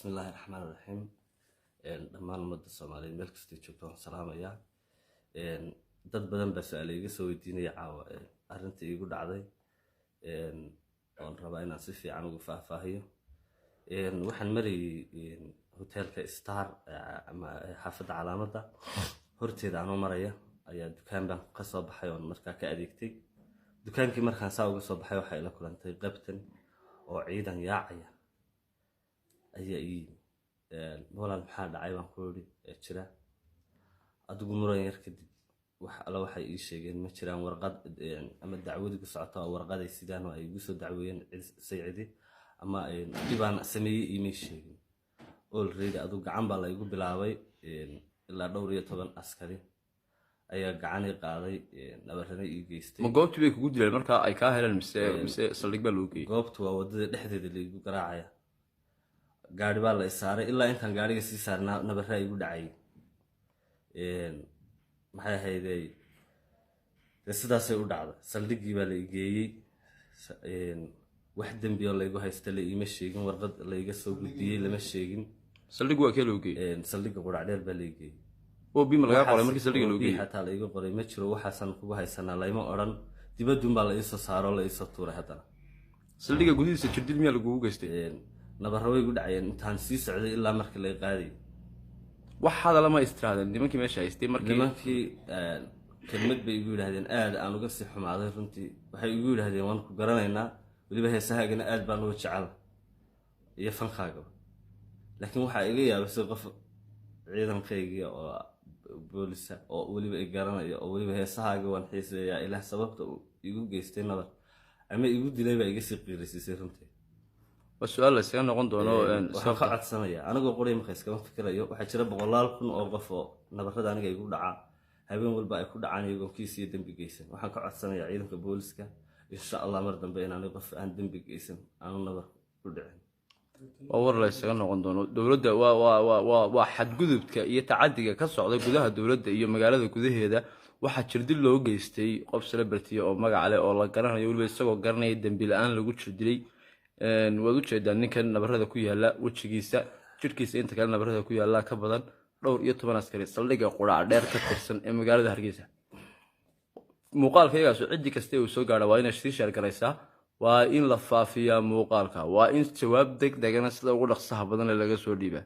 بسم الله الرحمن الرحيم. dhammaan ummadda Soomaaliyeed meel kasta joogto waan salaamayaa. dad badan baa su'aalo iga soo weydiinaya caawa arrinta igu dhacday oon rabaa inaan si fiican ugu faahfaahiyo. waxaan marayay hotelka Star ama xaafadda Calaamada horteeda aan maraya ayaa dukaan baan ka soo baxay oo markaa ka adeegtay. dukaankii markaan saa uga soo baxay waxa ila kulantay qabtan oo ciidan yaacaya ayaa walaal maxaa dhacay baan ku yiri jira adigu muran yar kadib waxay ii sheegeen ma jiraan warqad ama dacwad ku socota oo warqad ay sidaan oo ay igu soo dacweeyeen saycidi ama dibaan sameeyay ii sheegeen already adigu gacan baa la igu bilaabay ilaa dhowr iyo 10 askari ayaa gacan ay qaaday nabarrada ii geystay. ma goobtii bay kugu dileen marka ay ka heleen mise saldhig baa loo geeyay? goobtu waa wadada dhexdeeda la igu garaacaya gaari baa la saaray ilaa intaan gaariga sii saarnaa nabarra igu dhacay. maxay ahaydey sidaasay u dhacday. saldhigii baa la geeyay wax dambi oo la igu haysta la iima sheegin, warqad la iga soo gudbiyay lama sheegin. saldhig waa kee loo geeyay? saldhiga qurac dheer baa la geeyay oo bima laga qoray markii saldhiga loo geeyay. xataa la iga qoray ma jiro waxaasan kugu haysanaa layma oran dibadun baa la isoo saaro la isoo tuuray. haddana saldhiga gudihiisa jirdil miyaa lagu geystay? nabarro way igu dhacayeen intaan sii socday ilaa markii la qaaday. wax hada lama istiraadeen nimankii meesha haystay nimankii kelmad bay igu yiraahdeen aad aan uga sii xumaaday runtii. waxay igu yiraahdeen waan ku garanaynaa waliba heesahaagana aad baan uga jecel iyo fankaaga. laakiin waxa iga yaabay qof ciidankayga oo booliska oo waliba ay garanayo oo waliba heesahaaga waan xiiseeyaa ilaa sababta igu geystay nabar ama igu dilay baa iga sii qiiraysiisay runtii. وسؤال لسه نقول دونه waxaan ka codsanaya anagoo qoray ma iska fikirayo waxa jira 100,000 oo qof oo nabarrada aniga igu dhaca habeen walba ay ku dhacaan iyagoo kiis iyo dambi geysan. waxaan ka codsanaya ciidanka booliska insha Allah mar dambe inaan qof aan dambi geysan aan nabar ku dhicin. war lسه نقول دونه dawladda waa xadgudubka iyo tacadiga ka socda gudaha dawladda iyo magaalada gudaheeda waxa jirdil loo geystay qof celebrity oo magac leh oo la garanayo waliba isagoo garanaya dambi la'aan lagu jirdilay. waad u jeedaan ninkan nabarrada ku yaala wajigiisa jirkiisa inta kale nabarrada ku yaala ka badan dhowr iyo 10 askari saldhiga qurac dheer ka tirsan ee magaalada Hargeysa. muuqaalkaygaas cidi kasta oo soo gaara waa in ay share garaysaa, waa in la faafiyaa muuqaalka, waa in jawaab degdegana sida ugu dhaqsaha badan laga soo dhiibaa.